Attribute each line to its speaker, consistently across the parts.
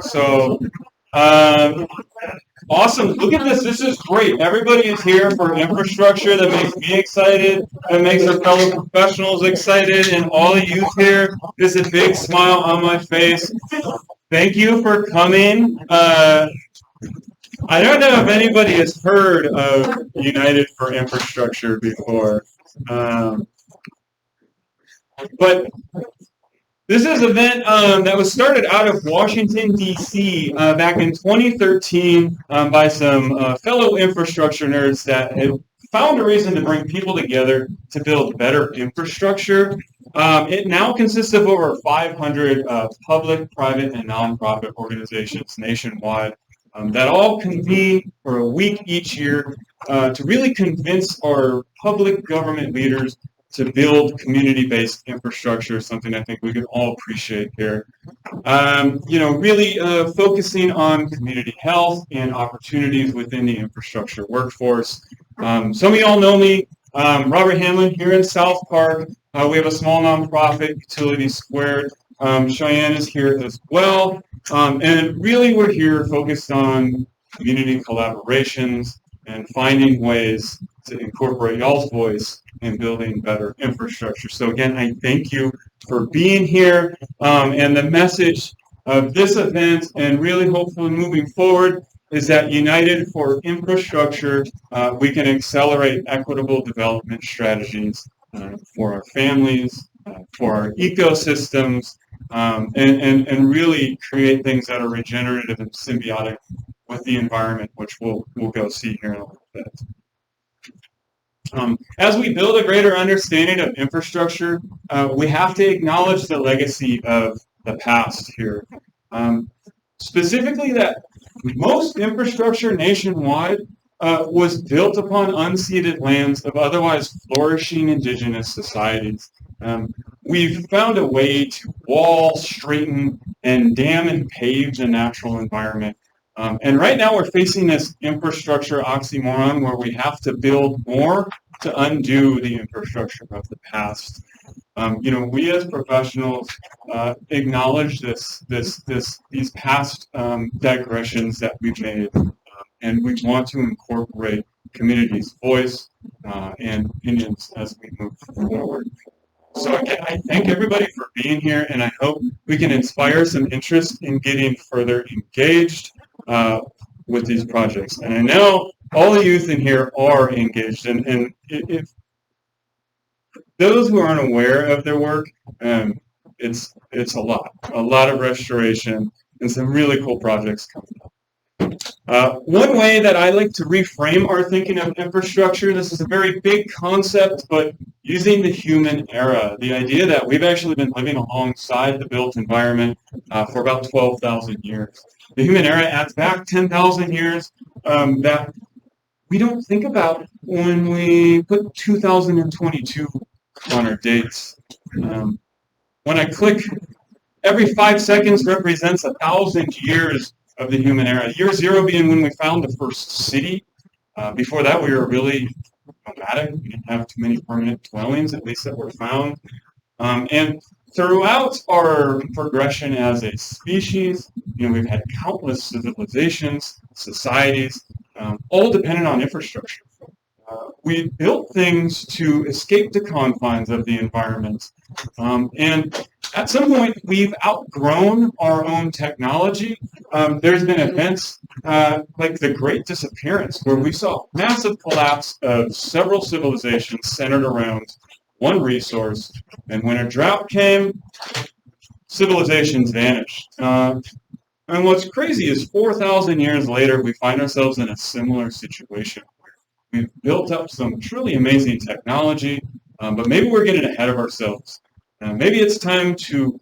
Speaker 1: So, um, awesome. Look at this. This is great. Everybody is here for infrastructure that makes me excited, that makes our fellow professionals excited, and all the youth here. There's a big smile on my face. Thank you for coming. I don't know if anybody has heard of United for Infrastructure before, but this is an event that was started out of Washington, D.C. Back in 2013 by some fellow infrastructure nerds that had found a reason to bring people together to build better infrastructure. It now consists of over 500 public, private, and nonprofit organizations nationwide that all convene for a week each year to really convince our public government leaders to build community-based infrastructure, something I think we can all appreciate here. Really focusing on community health and opportunities within the infrastructure workforce. Some of y'all know me, Robert Hanlon here in South Park. We have a small nonprofit, Utility². Cheyenne is here as well. And really we're here focused on community collaborations and finding ways to incorporate y'all's voice in building better infrastructure. So again, I thank you for being here. And the message of this event, and really hopefully moving forward, is that united for infrastructure, we can accelerate equitable development strategies for our families, for our ecosystems, and really create things that are regenerative and symbiotic with the environment, which we'll go see here in a little bit. As we build a greater understanding of infrastructure, we have to acknowledge the legacy of the past here. Specifically that most infrastructure nationwide was built upon unceded lands of otherwise flourishing indigenous societies. We've found a way to wall, straighten, and dam and pave the natural environment. And right now we're facing this infrastructure oxymoron where we have to build more to undo the infrastructure of the past. We as professionals acknowledge these past digressions that we've made, and we want to incorporate community's voice and opinions as we move forward. So again, I thank everybody for being here, and I hope we can inspire some interest in getting further engaged with these projects. And I know all the youth in here are engaged, and if those who aren't aware of their work, it's a lot of restoration and some really cool projects coming up. One way that I like to reframe our thinking of infrastructure, this is a very big concept, but using the human era, the idea that we've actually been living alongside the built environment for about 12,000 years. The human era adds back 10,000 years that we don't think about when we put 2022 on our dates. When I click, every 5 seconds represents 1,000 years of the human era. Year zero being when we found the first city. Before that, we were really nomadic. We didn't have too many permanent dwellings, at least that were found. And throughout our progression as a species, we've had countless civilizations, societies, all dependent on infrastructure. We built things to escape the confines of the environment. And at some point, we've outgrown our own technology. There's been events like the Great Disappearance, where we saw massive collapse of several civilizations centered around one resource. And when a drought came, civilizations vanished. And what's crazy is 4,000 years later, we find ourselves in a similar situation. We've built up some truly amazing technology, but maybe we're getting ahead of ourselves. Maybe it's time to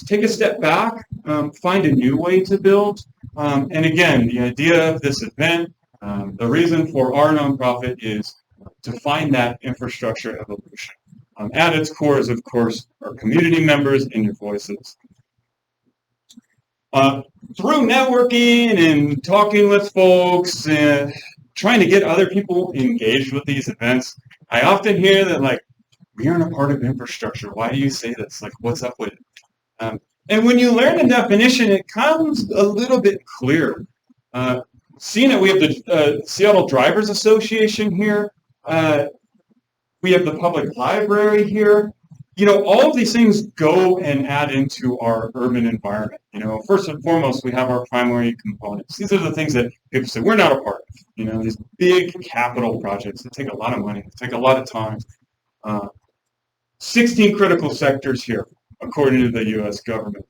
Speaker 1: take a step back, find a new way to build. And again, the idea of this event, the reason for our nonprofit is to find that infrastructure evolution. At its core is, of course, our community members and your voices. Through networking and talking with folks and trying to get other people engaged with these events, I often hear that, like, we aren't a part of infrastructure. Why do you say this? Like, what's up with it? And when you learn the definition, it comes a little bit clearer. Seeing that we have the Seattle Drivers Association here, we have the public library here. You know, all of these things go and add into our urban environment. You know, first and foremost, we have our primary components. These are the things that people say we're not a part of. You know, these big capital projects that take a lot of money, take a lot of time. 16 critical sectors here, according to the U.S. government.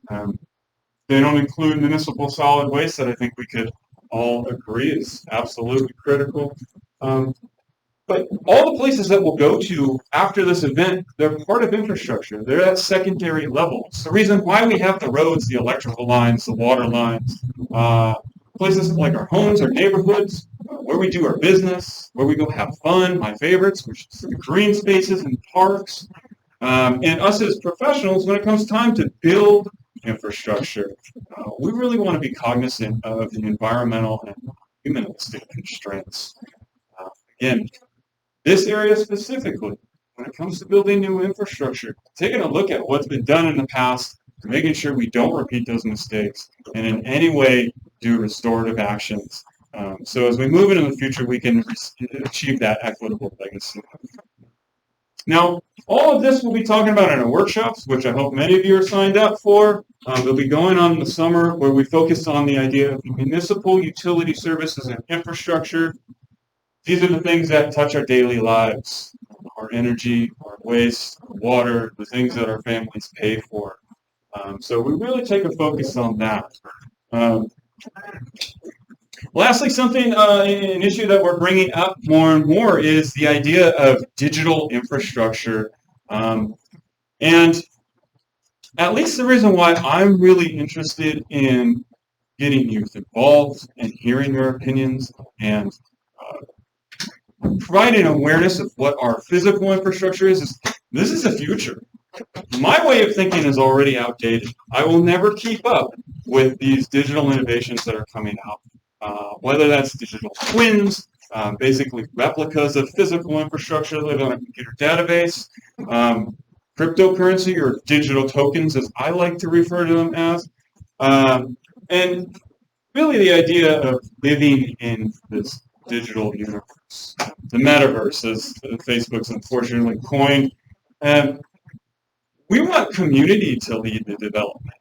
Speaker 1: They don't include municipal solid waste, that I think we could all agree is absolutely critical. But all the places that we'll go to after this event, they're part of infrastructure. They're at secondary level. It's the reason why we have the roads, the electrical lines, the water lines, places like our homes, our neighborhoods, where we do our business, where we go have fun, my favorites, which is the green spaces and parks. And us as professionals, when it comes time to build infrastructure, we really want to be cognizant of the environmental and humanistic constraints. Again, this area specifically, when it comes to building new infrastructure, taking a look at what's been done in the past, making sure we don't repeat those mistakes, and in any way do restorative actions. So as we move into the future, we can achieve that equitable legacy. Now, all of this we'll be talking about in our workshops, which I hope many of you are signed up for. They'll be going on in the summer, where we focus on the idea of municipal utility services and infrastructure. These are the things that touch our daily lives, our energy, our waste, our water, the things that our families pay for. So we really take a focus on that. Lastly, an issue that we're bringing up more and more is the idea of digital infrastructure. And at least the reason why I'm really interested in getting youth involved and hearing their opinions and providing awareness of what our physical infrastructure is this is the future. My way of thinking is already outdated. I will never keep up with these digital innovations that are coming out. Whether that's digital twins, basically replicas of physical infrastructure that live on a computer database, cryptocurrency or digital tokens, as I like to refer to them as, and really the idea of living in this digital universe, the metaverse, as Facebook's unfortunately coined. We want community to lead the development.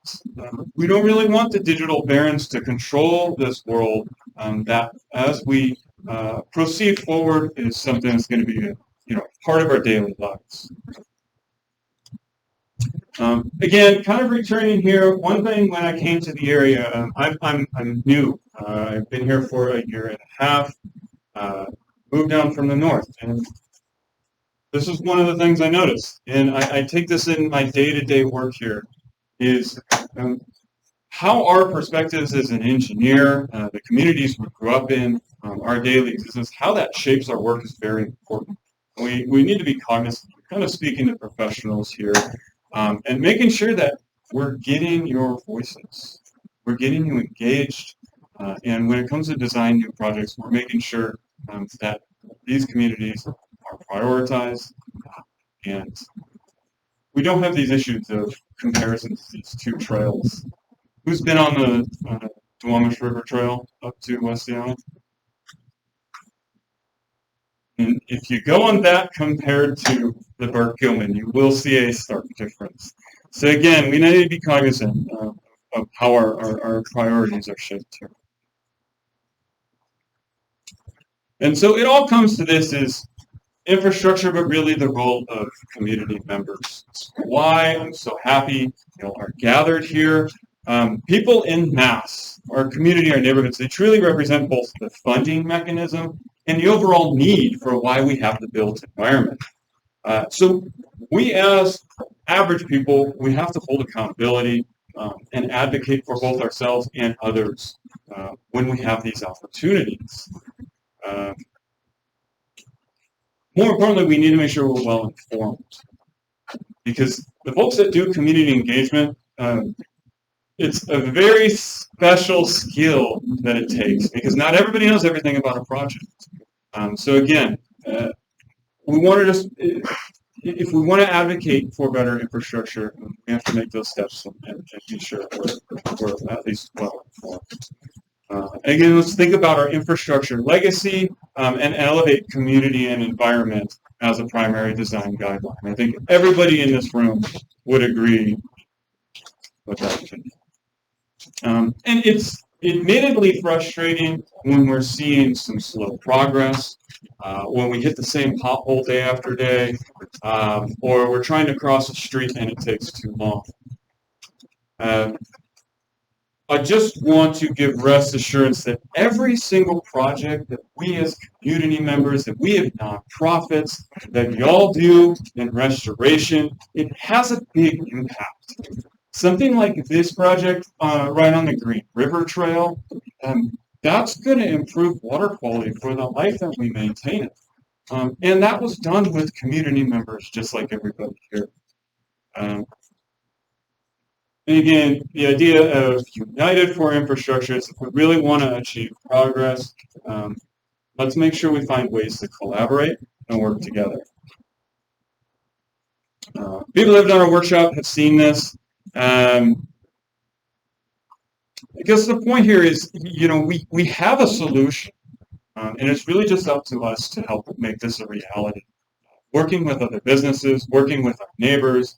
Speaker 1: We don't really want the digital barons to control this world. That, as we proceed forward, is something that's going to be, part of our daily lives. Again, kind of returning here. One thing when I came to the area, I'm new. I've been here for a year and a half. Moved down from the north, and this is one of the things I noticed, and I take this in my day-to-day work here, is how our perspectives as an engineer, the communities we grew up in, our daily existence, how that shapes our work is very important. We need to be cognizant, kind of speaking to professionals here, and making sure that we're getting your voices, we're getting you engaged, and when it comes to design new projects, we're making sure that these communities are prioritized, and we don't have these issues of comparisons to these two trails. Who's been on the Duwamish River Trail up to West Seattle? And if you go on that compared to the Burt Gilman, you will see a stark difference. So again, we need to be cognizant of how our priorities are shaped here. And so it all comes to this is infrastructure, but really the role of community members. That's why I'm so happy you are gathered here. People in mass, our community, our neighborhoods, they truly represent both the funding mechanism and the overall need for why we have the built environment. So we as average people, we have to hold accountability and advocate for both ourselves and others when we have these opportunities. More importantly, we need to make sure we're well informed, because the folks that do community engagement, it's a very special skill that it takes, because not everybody knows everything about a project. So again, we want to just if we want to advocate for better infrastructure, we have to make those steps and be sure we're at least well informed. Again, let's think about our infrastructure legacy and elevate community and environment as a primary design guideline. I think everybody in this room would agree with that. And it's admittedly frustrating when we're seeing some slow progress, when we hit the same pothole day after day, or we're trying to cross a street and it takes too long. I just want to give rest assurance that every single project that we as community members, that we as nonprofits, that y'all do in restoration, it has a big impact. Something like this project right on the Green River Trail, that's going to improve water quality for the life that we maintain it. And that was done with community members, just like everybody here. And again, the idea of united for infrastructure is if we really want to achieve progress, let's make sure we find ways to collaborate and work together. People that have done our workshop have seen this. I guess the point here is, we have a solution, and it's really just up to us to help make this a reality. Working with other businesses, working with our neighbors,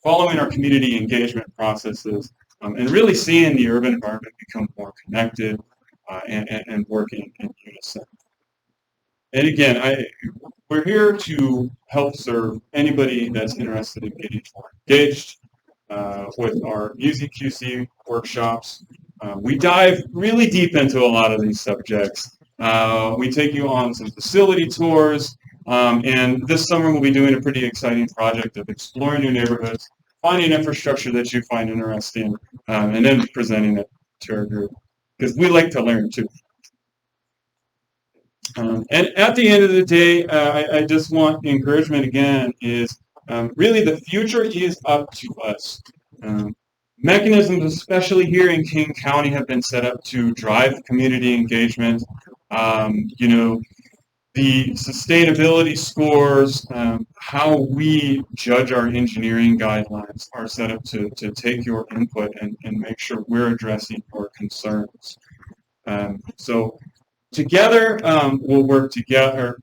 Speaker 1: following our community engagement processes, and really seeing the urban environment become more connected and working in unison. And again, we're here to help serve anybody that's interested in getting more engaged with our MUSI QC workshops. We dive really deep into a lot of these subjects. We take you on some facility tours, and this summer we'll be doing a pretty exciting project of exploring new neighborhoods, finding infrastructure that you find interesting, and then presenting it to our group, because we like to learn too. And at the end of the day, I just want encouragement again is really the future is up to us. Mechanisms, especially here in King County, have been set up to drive community engagement. The sustainability scores, how we judge our engineering guidelines are set up to take your input and make sure we're addressing your concerns. So together, we'll work together.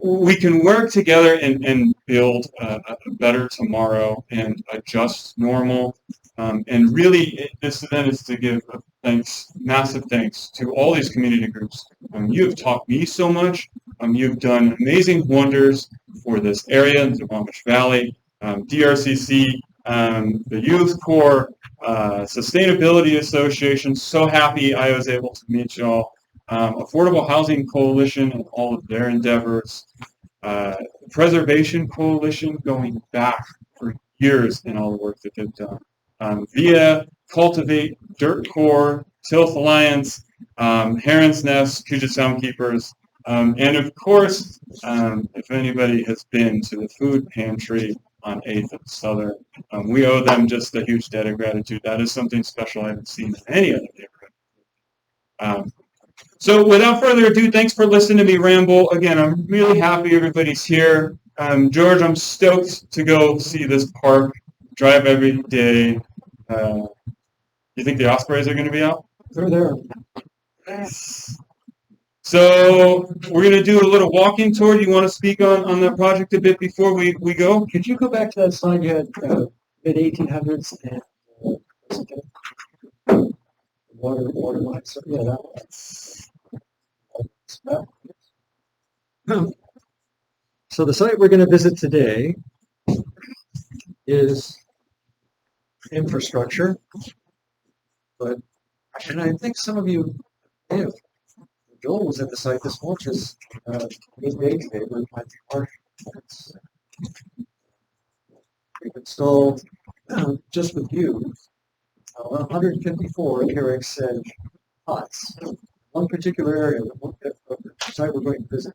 Speaker 1: We can work together and build a better tomorrow and a just normal. And really, this event is to give massive thanks to all these community groups. You have taught me so much. You've done amazing wonders for this area in the Duwamish Valley. DRCC, the Youth Corps, Sustainability Association. So happy I was able to meet y'all. Affordable Housing Coalition and all of their endeavors. Preservation Coalition going back for years in all the work that they've done. Via Cultivate, Dirt Corps, Tilth Alliance, Heron's Nest, Puget Sound Keepers, and of course, if anybody has been to the food pantry on 8th and Southern, we owe them just a huge debt of gratitude. That is something special I haven't seen in any other neighborhood. So without further ado, thanks for listening to me ramble. Again, I'm really happy everybody's here. George, I'm stoked to go see this park, drive every day. You think the ospreys are going to be out?
Speaker 2: They're there.
Speaker 1: So we're going to do a little walking tour. Do you want to speak on the project a bit before we go?
Speaker 2: Could you go back to that slide you had mid-1800s and water lines? Yeah, that one. So the site we're going to visit today is infrastructure, and I think some of you have. Joel was at the site this morning, just midday today, where my parts we've installed just with you 154 Carrick's Edge pots. One particular area, the site we're going to visit.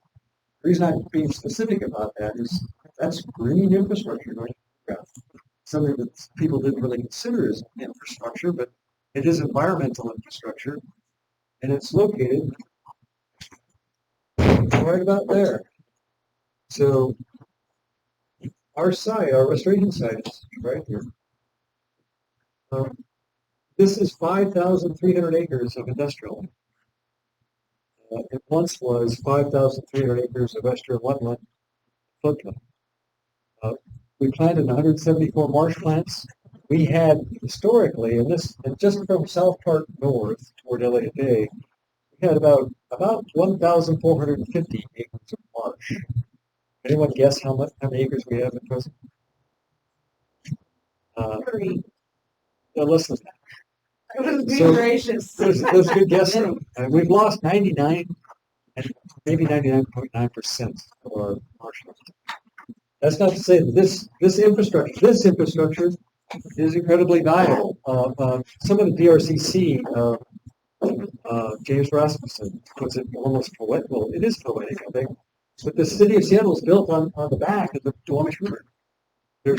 Speaker 2: The reason I'm being specific about that is that's green infrastructure going to something that people didn't really consider as infrastructure, but it is environmental infrastructure, and it's located right about there. So our site, our restoration site is right here. This is 5,300 acres of industrial. It once was 5,300 acres of estuary wetland floodplain. We planted 174 marsh plants. We had historically, and just from South Park north toward Elliott Bay, we had about 1,450 acres of marsh. Anyone guess how many acres we have at present? No, less than that.
Speaker 3: Be
Speaker 2: So,
Speaker 3: gracious.
Speaker 2: That's a good guess. We've lost 99 and maybe 99.9% of our marshlands. That's not to say that this infrastructure is incredibly valuable. Some of the DRCC, James Rasmussen puts it almost poetic. Well, it is poetic, I think. But the city of Seattle is built on the back of the Duwamish River. They're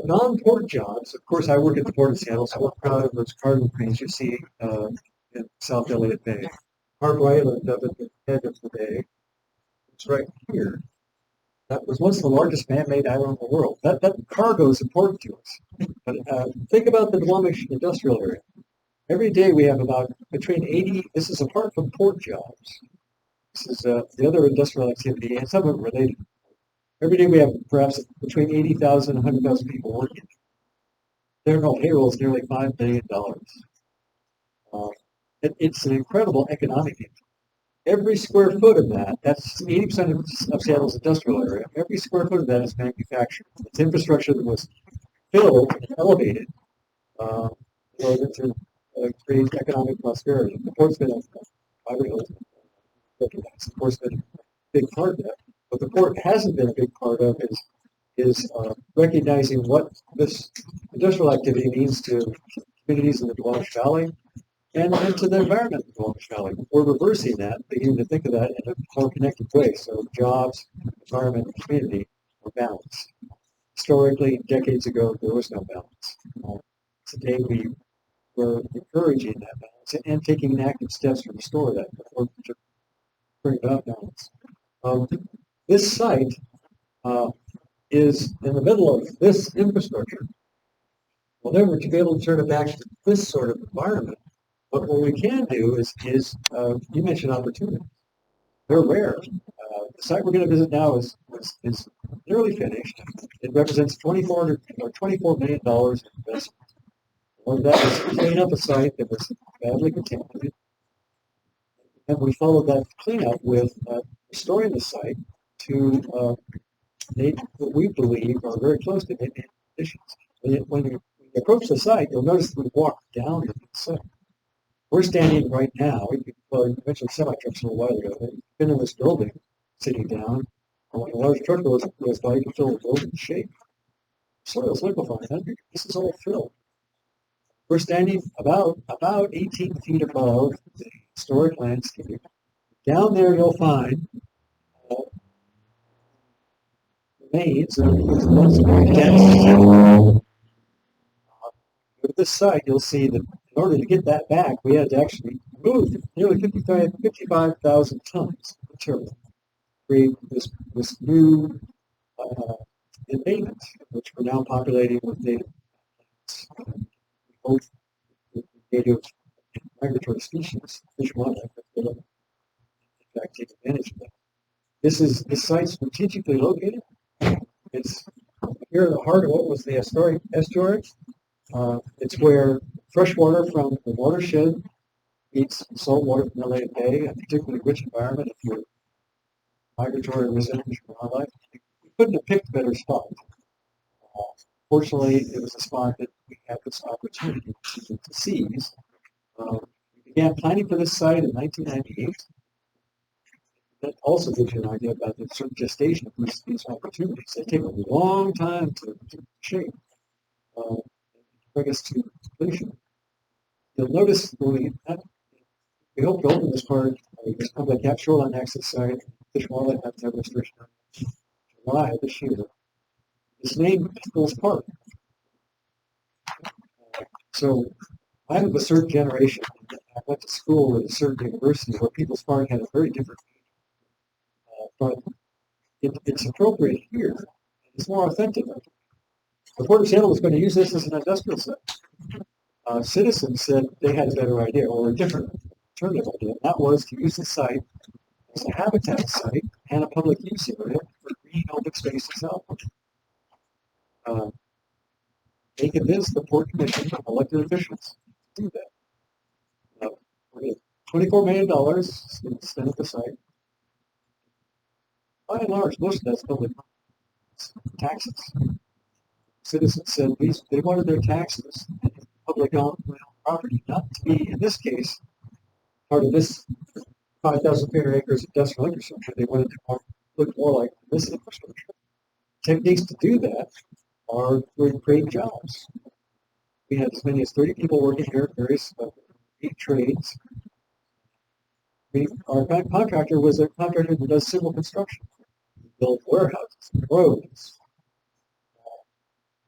Speaker 2: non-port jobs. Of course, I work at the Port of Seattle, so we're proud of those carbon cranes you see in South Elliott Bay. Harbor Island up at the head of the bay. It's right here. That was once the largest man-made island in the world. That cargo is important to us. But think about the Blomberg industrial area. Every day we have about between 80, this is apart from port jobs. This is the other industrial activity, and some of it related. Every day we have perhaps between 80,000 and 100,000 people working. Their payroll is nearly $5 billion. It's an incredible economic impact. Every square foot of that's 80% of Seattle's industrial area. Every square foot of that is manufactured. It's infrastructure that was filled and elevated in order to create economic prosperity. The port's been the port's been a big part of that. What the port hasn't been a big part of is recognizing what this industrial activity means to communities in the Duwamish Valley and to the environment in the Duwamish Valley. We're reversing that, beginning to think of that in a more connected way. So jobs, environment, and community are balanced. Historically, decades ago, there was no balance. Today, we're encouraging that balance and taking active steps to restore that, or to bring about balance. This site is in the middle of this infrastructure. Well, never to be able to turn it back to this sort of environment. But what we can do is you mentioned opportunities. They're rare. The site we're going to visit now is nearly finished. It represents $24 million in investment. One of that was to clean up a site that was badly contaminated. And we followed that cleanup with restoring the site to what we believe are very close to native conditions. When you approach the site, you'll notice that we walk down the site. We're standing right now. You mentioned semi-trucks a little while ago. They've been in this building, sitting down. And when a large truck goes by, you can feel the building shake. Soil's liquefying. This is all filled. We're standing about 18 feet above the historic landscape. Down there, you'll find remains of once dense. At this site, you'll see that in order to get that back, we had to actually move nearly 55,000 tons of material to create this new embankment, which we're now populating with native plants. Both native and migratory species, fish and wildlife, that in fact take advantage of that. This site strategically located. It's here in the heart of what was the historic estuary. It's where fresh water from the watershed meets salt water from Elliott Bay, a particularly rich environment if you're migratory residents from wildlife. You couldn't have picked a better spot. Fortunately, it was a spot that we had this opportunity to seize. We began planning for this site in 1998. That also gives you an idea about the sort of gestation of these opportunities. They take a long time to shape. Bring us to completion. You'll notice when we hope to open this part, this public Shoreline access site, Fish and Wildlife Habitat Restoration in July of this year. It's named People's Park. So I'm of a certain generation. I went to school at a certain university where People's Park had a very different meaning. But it's appropriate here. It's more authentic. The Port of Seattle was going to use this as an industrial site. Citizens said they had a better idea or a different alternative idea. And that was to use the site as a habitat site and a public use area for green open space itself. They convinced the Port Commission of elected officials to do that. $24 million spent at the site. By and large, most of that's public taxes. Citizens said they wanted their taxes, public owned property, not to be, in this case, part of this 5,300 acres of industrial infrastructure. They wanted to look more like this infrastructure. Techniques to do that are to create jobs. We had as many as 30 people working here at various 8 trades. Our contractor was a contractor that does civil construction. He built warehouses, roads.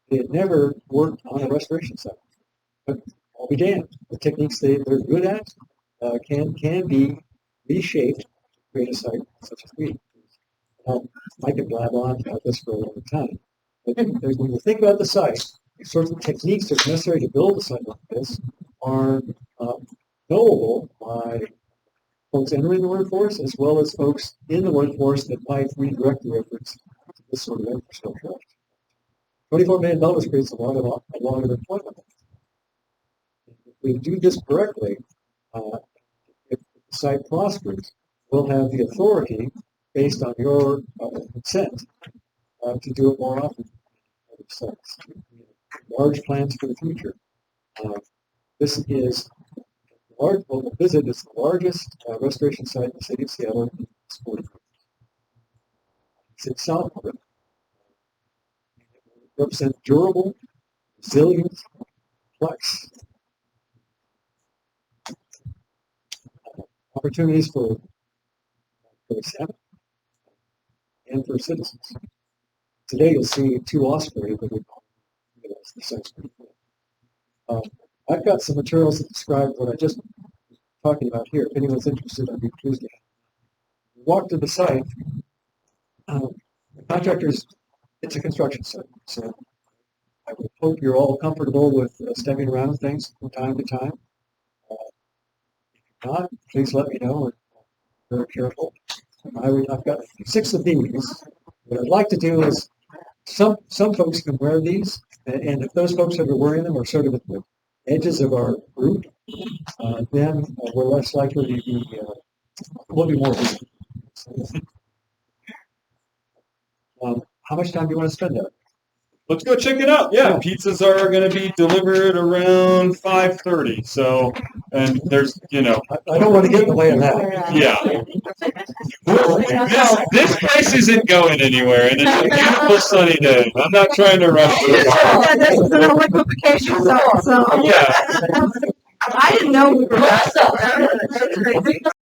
Speaker 2: They had never worked on a restoration site. But all began. The techniques they're good at can be reshaped to create a site such as we. I could blab on about this for a long time. But when you think about the site, the sorts of techniques that are necessary to build a site like this are knowable by folks entering the workforce as well as folks in the workforce that might redirect their efforts to this sort of infrastructure. $24 million creates a lot of employment. If we do this correctly, if the site prospers, we'll have the authority, based on your consent, to do it more often. Large plans for the future. This is large. Well, the visit is the largest restoration site in the city of Seattle. It's in Southport. It represents durable, resilient, complex opportunities for the Senate and for citizens. Today you'll see 2 osprey that we call the sites. I've got some materials that describe what I just was talking about here. If anyone's interested, I'd be pleased to. Walk to the site. The contractors, it's a construction site, so I would hope you're all comfortable with stepping around things from time to time. If not, please let me know. I'm very careful. I've got 6 of these. What I'd like to do is, some folks can wear these, and if those folks that are wearing them are sort of at the edges of our group, then we're less likely to be, we'll be more visible. How much time do you want to spend there?
Speaker 1: Let's go check it out. Yeah, pizzas are going to be delivered around 5:30. So, and there's,
Speaker 2: I don't want to get in the way of that.
Speaker 1: Yeah. This place isn't going anywhere, and it's a beautiful sunny day. I'm not trying to rush this.
Speaker 3: This is an electrification zone, so.
Speaker 1: Yeah.
Speaker 3: I didn't know we were.